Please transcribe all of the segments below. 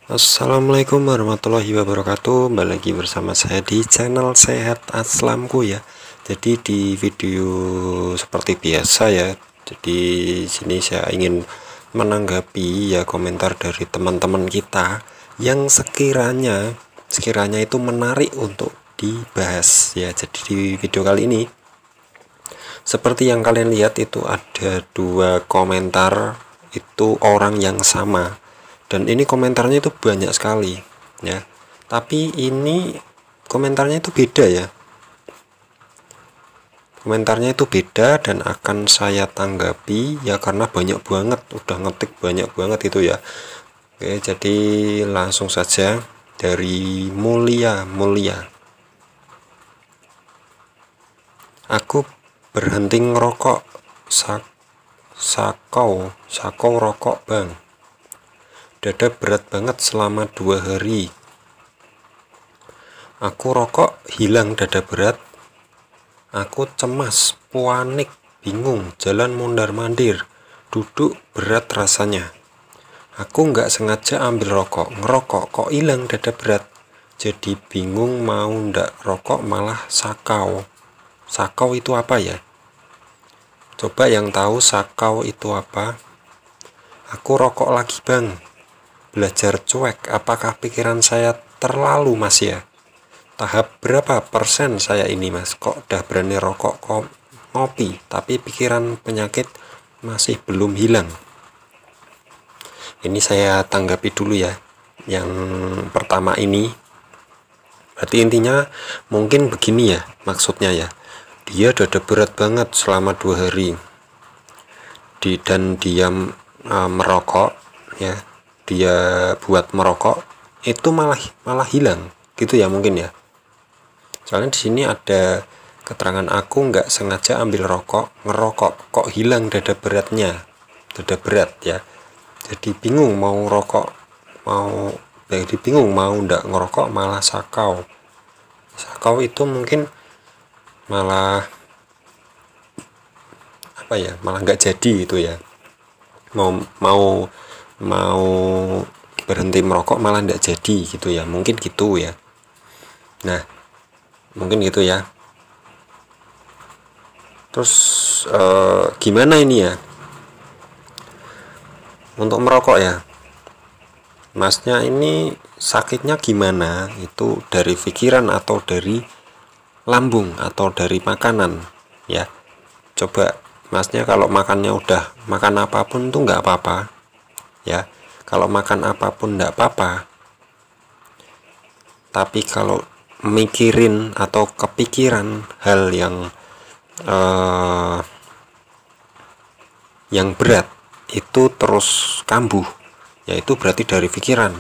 Assalamualaikum warahmatullahi wabarakatuh. Kembali lagi bersama saya di channel Sehat Aslamku ya. Jadi di video seperti biasa ya. Jadi sini saya ingin menanggapi ya komentar dari teman-teman kita yang sekiranya itu menarik untuk dibahas ya. Jadi di video kali ini seperti yang kalian lihat itu ada dua komentar, itu orang yang sama. Dan ini komentarnya itu banyak sekali ya, tapi ini komentarnya itu beda ya, komentarnya itu beda dan akan saya tanggapi ya, karena banyak banget, udah ngetik banyak banget itu ya. Oke, jadi langsung saja dari Mulia. Aku berhenti ngerokok sakau rokok bang, dada berat banget selama 2 hari. Aku rokok hilang dada berat. Aku cemas, panik, bingung, jalan mondar-mandir, duduk berat rasanya. Aku nggak sengaja ambil rokok, ngerokok kok hilang dada berat. Jadi bingung mau ndak rokok malah sakau. Sakau itu apa ya? Coba yang tahu sakau itu apa? Aku rokok lagi bang. Belajar cuek, apakah pikiran saya terlalu mas ya? Tahap berapa persen saya ini mas? Kok udah berani rokok, kok ngopi, tapi pikiran penyakit masih belum hilang. Ini saya tanggapi dulu ya. Yang pertama ini, berarti intinya mungkin begini ya, maksudnya ya. Dia dada berat banget selama 2 hari. Dan dia merokok ya. Dia buat merokok itu malah hilang gitu ya, mungkin ya. Soalnya di sini ada keterangan, aku nggak sengaja ambil rokok, ngerokok kok hilang dada beratnya, dada berat ya. Jadi bingung mau ndak ngerokok malah sakau itu mungkin malah apa ya, malah nggak jadi itu ya. Mau berhenti merokok malah nggak jadi gitu ya, mungkin gitu ya. Nah mungkin gitu ya. Terus gimana ini ya untuk merokok ya, masnya ini sakitnya gimana, itu dari pikiran atau dari lambung atau dari makanan ya. Coba masnya kalau makannya udah makan apapun tuh nggak apa-apa ya, kalau makan apapun nggak apa-apa, tapi kalau mikirin atau kepikiran hal yang berat itu terus kambuh ya, itu berarti dari pikiran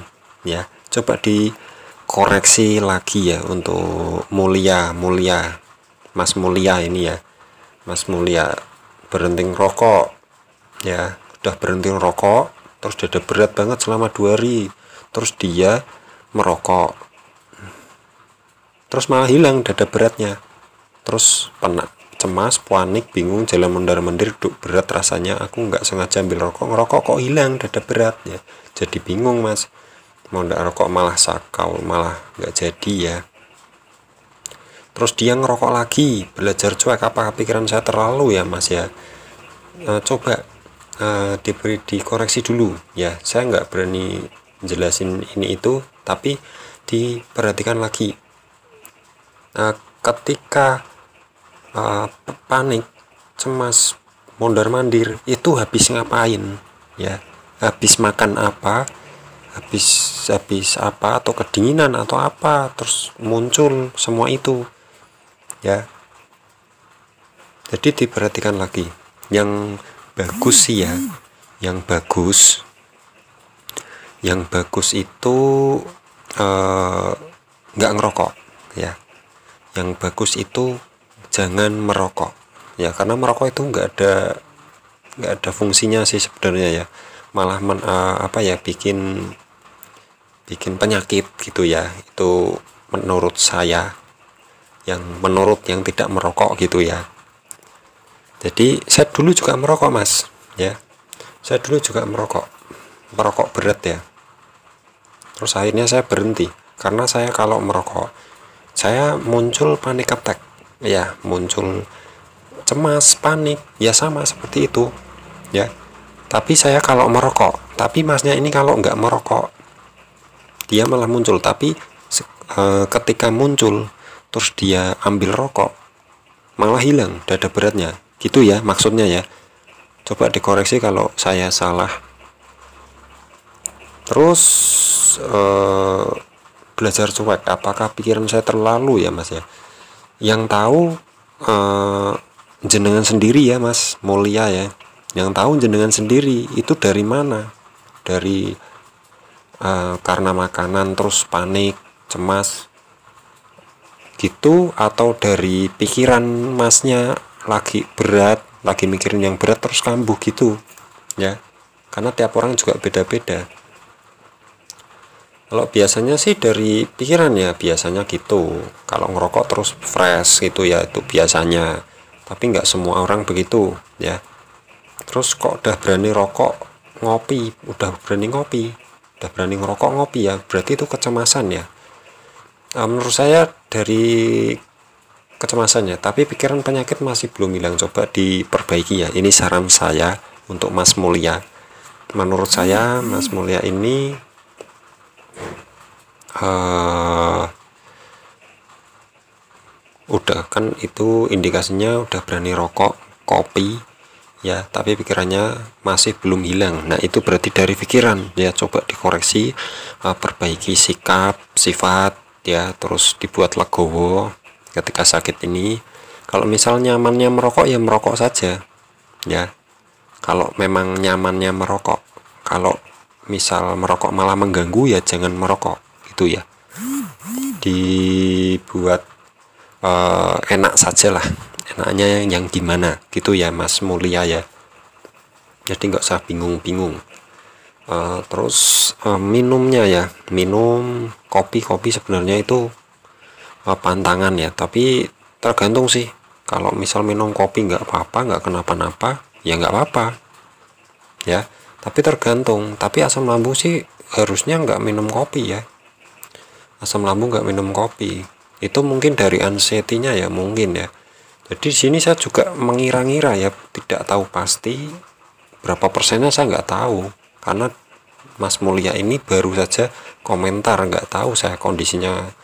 ya. Coba dikoreksi lagi ya untuk Mas Mulia ini ya. Mas Mulia berhenti ngerokok ya, udah berhenti ngerokok, terus dada berat banget selama 2 hari, terus dia merokok, terus malah hilang dada beratnya, terus cemas, panik, bingung, jalan mondar-mandir, duduk berat rasanya. Aku nggak sengaja ambil rokok, ngerokok kok hilang dada berat ya. Jadi bingung mas, mau ndak rokok malah sakau, malah nggak jadi ya. Terus dia ngerokok lagi, belajar cuek, apakah pikiran saya terlalu ya mas ya? Coba dikoreksi dulu ya. Saya nggak berani jelasin ini itu, tapi diperhatikan lagi. Ketika panik, cemas, mondar-mandir, itu habis ngapain ya? Habis makan apa? Habis apa, atau kedinginan atau apa, terus muncul semua itu ya. Jadi diperhatikan lagi. Yang bagus sih ya, yang bagus itu nggak ngerokok ya. Yang bagus itu jangan merokok ya, karena merokok itu nggak ada fungsinya sih sebenarnya ya, malah bikin penyakit gitu ya. Itu menurut saya, menurut yang tidak merokok gitu ya. Jadi saya dulu juga merokok mas ya, saya dulu juga merokok berat ya. Terus akhirnya saya berhenti karena saya kalau merokok saya muncul panic attack, ya muncul cemas, panik, ya sama seperti itu ya. Tapi saya kalau merokok, tapi masnya ini kalau nggak merokok dia malah muncul, tapi ketika muncul terus dia ambil rokok malah hilang dada beratnya, gitu ya maksudnya ya. Coba dikoreksi kalau saya salah. Terus belajar cuek, apakah pikiran saya terlalu ya mas ya? Yang tahu jenengan sendiri ya mas mulia ya, yang tahu jenengan sendiri itu dari mana, dari karena makanan terus panik cemas gitu, atau dari pikiran masnya lagi berat, lagi mikirin yang berat terus kambuh gitu ya, karena tiap orang juga beda-beda. Kalau biasanya sih dari pikiran ya biasanya gitu, kalau ngerokok terus fresh gitu ya itu biasanya, tapi nggak semua orang begitu ya. Terus kok udah berani rokok ngopi, udah berani ngopi, udah berani ngerokok ngopi ya, berarti itu kecemasan ya. Menurut saya dari kecemasannya, tapi pikiran penyakit masih belum hilang, coba diperbaiki ya. Ini saran saya untuk Mas Mulia. Menurut saya Mas Mulia ini udah kan itu indikasinya udah berani rokok kopi ya, tapi pikirannya masih belum hilang. Nah itu berarti dari pikiran ya, coba dikoreksi, perbaiki sikap sifat ya, terus dibuat legowo ketika sakit ini. Kalau misal nyamannya merokok ya merokok saja ya, kalau memang nyamannya merokok. Kalau misal merokok malah mengganggu ya jangan merokok gitu ya, dibuat enak saja lah, enaknya yang gimana gitu ya Mas Mulia ya, jadi nggak usah bingung-bingung. Terus minumnya ya, minum kopi sebenarnya itu pantangan ya, tapi tergantung sih. Kalau misal minum kopi nggak apa-apa, nggak kenapa-napa ya nggak apa-apa ya, tapi tergantung. Tapi asam lambung sih harusnya nggak minum kopi ya, asam lambung nggak minum kopi itu mungkin dari anxiety-nya ya mungkin ya. Jadi di sini saya juga mengira-ngira ya, tidak tahu pasti berapa persennya saya nggak tahu, karena Mas Mulia ini baru saja komentar, nggak tahu saya kondisinya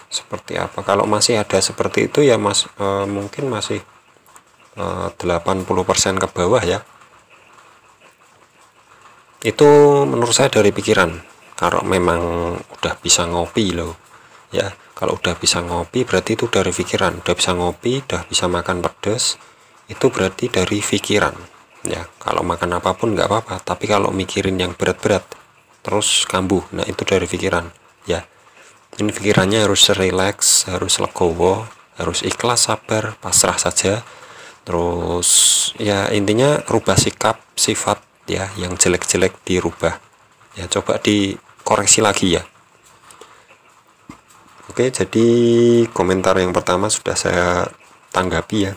seperti apa. Kalau masih ada seperti itu ya Mas, mungkin masih 80% ke bawah ya. Itu menurut saya dari pikiran. Kalau memang udah bisa ngopi loh ya, kalau udah bisa ngopi berarti itu dari pikiran. Udah bisa ngopi, udah bisa makan pedas, itu berarti dari pikiran ya. Kalau makan apapun nggak apa-apa, tapi kalau mikirin yang berat-berat terus kambuh, nah itu dari pikiran ya. Ini pikirannya harus relax, harus legowo, harus ikhlas, sabar, pasrah saja. Terus ya intinya rubah sikap sifat ya, yang jelek-jelek dirubah ya, coba dikoreksi lagi ya. Oke, jadi komentar yang pertama sudah saya tanggapi ya.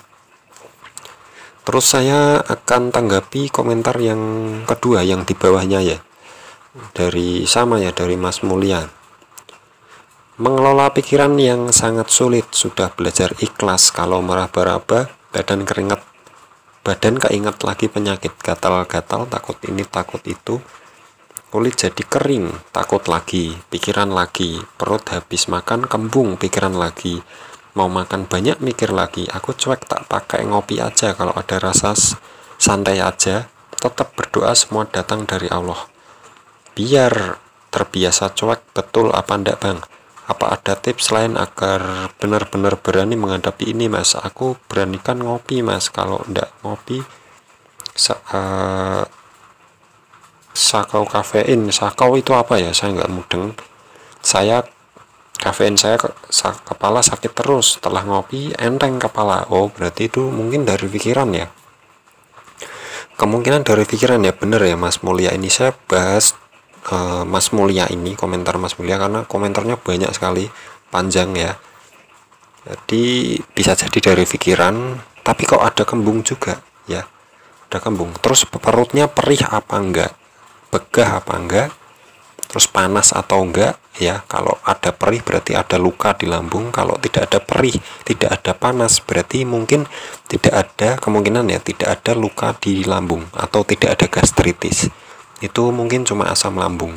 Terus saya akan tanggapi komentar yang kedua yang di bawahnya ya, dari sama ya, dari Mas Mulia. Mengelola pikiran yang sangat sulit, sudah belajar ikhlas, kalau meraba-raba badan keringat, badan keinget lagi penyakit, gatal-gatal, takut ini takut itu, kulit jadi kering, takut lagi, pikiran lagi, perut habis makan kembung, pikiran lagi, mau makan banyak mikir lagi, aku cuek tak pakai ngopi aja, kalau ada rasa santai aja, tetap berdoa semua datang dari Allah. Biar terbiasa cuek, betul apa ndak bang? Apa ada tips lain agar benar-benar berani menghadapi ini mas? Aku beranikan ngopi mas, kalau ndak ngopi sakau kafein. Sakau itu apa ya, saya nggak mudeng. Saya kafein saya kepala sakit terus, setelah ngopi enteng kepala. Oh berarti itu mungkin dari pikiran ya, kemungkinan dari pikiran ya. Bener ya Mas Mulia, ini saya bahas Mas Mulia ini, komentar Mas Mulia, karena komentarnya banyak sekali, panjang ya. Jadi bisa jadi dari pikiran, tapi kok ada kembung juga ya, ada kembung. Terus perutnya perih apa enggak, begah apa enggak, terus panas atau enggak ya. Kalau ada perih berarti ada luka di lambung, kalau tidak ada perih, tidak ada panas, berarti mungkin tidak ada kemungkinan ya, tidak ada luka di lambung atau tidak ada gastritis. Itu mungkin cuma asam lambung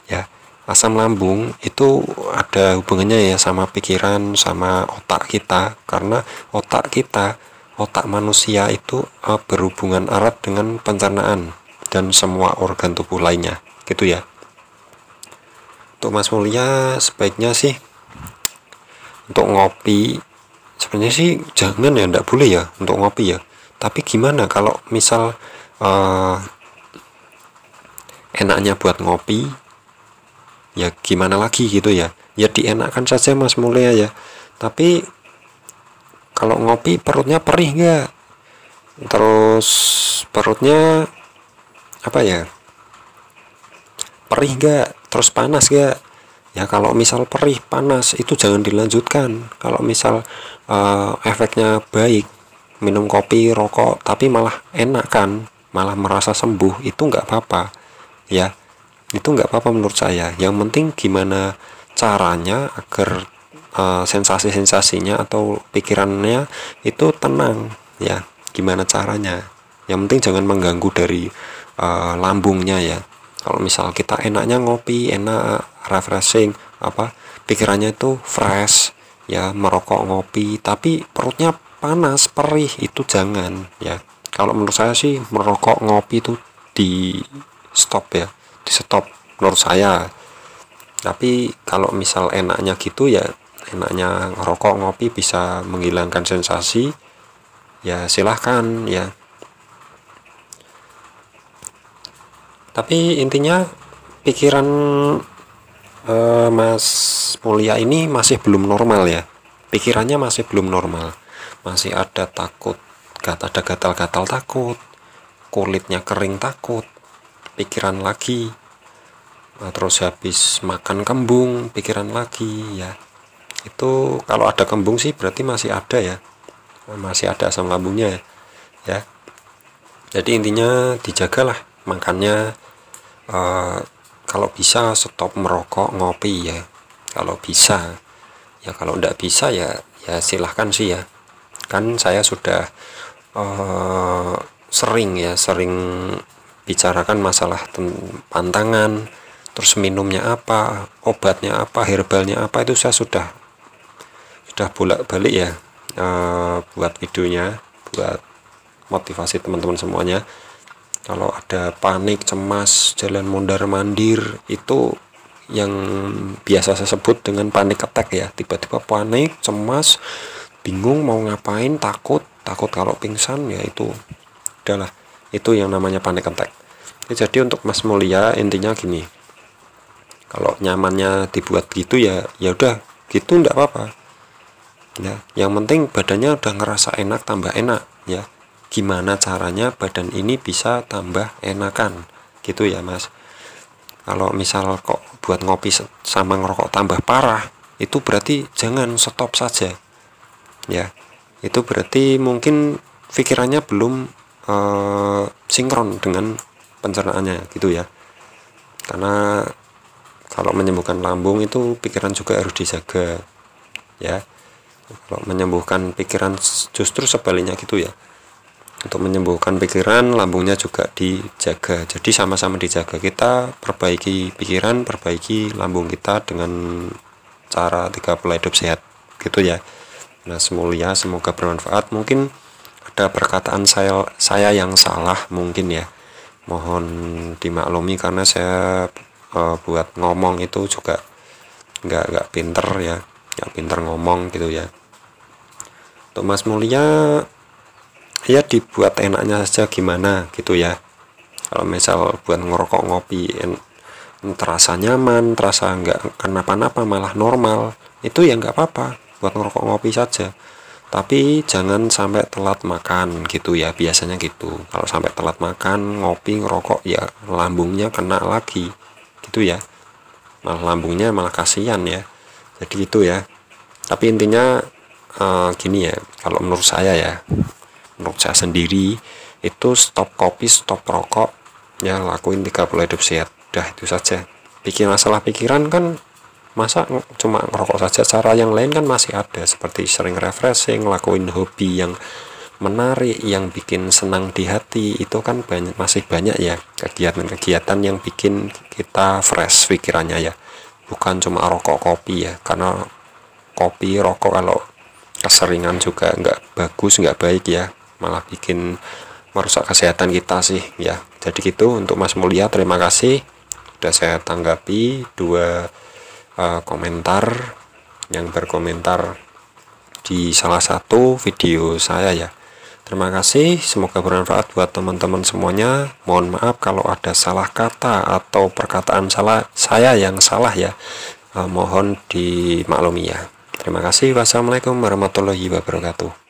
ya. Asam lambung itu ada hubungannya ya sama pikiran, sama otak kita, karena otak manusia itu berhubungan erat dengan pencernaan dan semua organ tubuh lainnya gitu ya. Untuk Mas Mulia sebaiknya sih untuk ngopi sebenarnya sih jangan ya, enggak boleh ya untuk ngopi ya. Tapi gimana kalau misal enaknya buat ngopi, ya gimana lagi gitu ya, ya dienakkan saja Mas Mulia ya. Tapi kalau ngopi perutnya perih enggak, terus perutnya apa ya, perih enggak, terus panas enggak ya. Kalau misal perih panas itu jangan dilanjutkan. Kalau misal efeknya baik, minum kopi rokok tapi malah enak kan, malah merasa sembuh, itu enggak apa-apa ya. Itu enggak apa-apa menurut saya. Yang penting gimana caranya agar sensasi-sensasinya atau pikirannya itu tenang ya. Gimana caranya, yang penting jangan mengganggu dari lambungnya ya. Kalau misal kita enaknya ngopi, enak refreshing, pikirannya itu fresh ya, merokok ngopi tapi perutnya panas perih, itu jangan ya. Kalau menurut saya sih merokok ngopi itu di stop ya, di stop menurut saya. Tapi kalau misal enaknya gitu ya, enaknya ngerokok ngopi bisa menghilangkan sensasi ya, silahkan ya. Tapi intinya pikiran Mas Mulia ini masih belum normal ya, pikirannya masih belum normal, masih ada takut, ada gatal-gatal takut, kulitnya kering takut, pikiran lagi. Terus habis makan kembung pikiran lagi ya. Itu kalau ada kembung sih berarti masih ada ya, masih ada asam lambungnya ya. Jadi intinya dijagalah makannya, kalau bisa stop merokok ngopi ya, kalau bisa ya. Kalau enggak bisa ya silahkan sih ya. Kan saya sudah sering bicarakan masalah pantangan, terus minumnya apa, obatnya apa, herbalnya apa, itu saya sudah bolak-balik ya, buat videonya, buat motivasi teman-teman semuanya. Kalau ada panik, cemas, jalan mondar-mandir, itu yang biasa saya sebut dengan panic attack ya. Tiba-tiba panik, cemas, bingung mau ngapain, takut kalau pingsan ya, itu adalah itu yang namanya panic attack. Jadi untuk Mas Mulia intinya gini, kalau nyamannya dibuat gitu ya udah gitu, enggak apa-apa ya. Yang penting badannya udah ngerasa enak, tambah enak ya. Gimana caranya badan ini bisa tambah enakan gitu ya Mas. Kalau misal kok buat ngopi sama ngerokok tambah parah, itu berarti jangan, stop saja ya. Itu berarti mungkin pikirannya belum sinkron dengan pencernaannya gitu ya. Karena kalau menyembuhkan lambung itu pikiran juga harus dijaga ya. Kalau menyembuhkan pikiran justru sebaliknya gitu ya. Untuk menyembuhkan pikiran, lambungnya juga dijaga. Jadi sama-sama dijaga. Kita perbaiki pikiran, perbaiki lambung kita dengan cara 3 pola hidup sehat gitu ya. Nah, semoga bermanfaat. Mungkin ada perkataan saya yang salah mungkin ya. Mohon dimaklumi karena saya buat ngomong itu juga nggak pinter ya, nggak pinter ngomong gitu ya. Untuk Mas Mulia ya dibuat enaknya saja gimana gitu ya. Kalau misal buat ngerokok ngopi terasa nyaman, terasa nggak kenapa-napa, malah normal, itu ya nggak apa-apa, buat ngerokok ngopi saja. Tapi jangan sampai telat makan gitu ya, biasanya gitu. Kalau sampai telat makan, ngopi, ngerokok ya lambungnya kena lagi gitu ya, malah lambungnya malah kasihan ya. Jadi gitu ya. Tapi intinya gini ya, kalau menurut saya ya, menurut saya sendiri itu stop kopi, stop rokok ya, lakuin 3 pola hidup sehat, udah itu saja bikin masalah pikiran kan, masa cuma ngerokok saja, cara yang lain kan masih ada, seperti sering refreshing, lakuin hobi yang menarik, yang bikin senang di hati. Itu kan masih banyak ya kegiatan-kegiatan yang bikin kita fresh pikirannya ya, bukan cuma rokok kopi ya, karena kopi rokok kalau keseringan juga nggak bagus, nggak baik ya, malah bikin merusak kesehatan kita sih ya. Jadi gitu untuk Mas Mulia, terima kasih sudah saya tanggapi dua komentar yang berkomentar di salah satu video saya ya. Terima kasih, semoga bermanfaat buat teman-teman semuanya. Mohon maaf kalau ada salah kata atau perkataan saya yang salah ya, mohon dimaklumi ya. Terima kasih. Wassalamualaikum warahmatullahi wabarakatuh.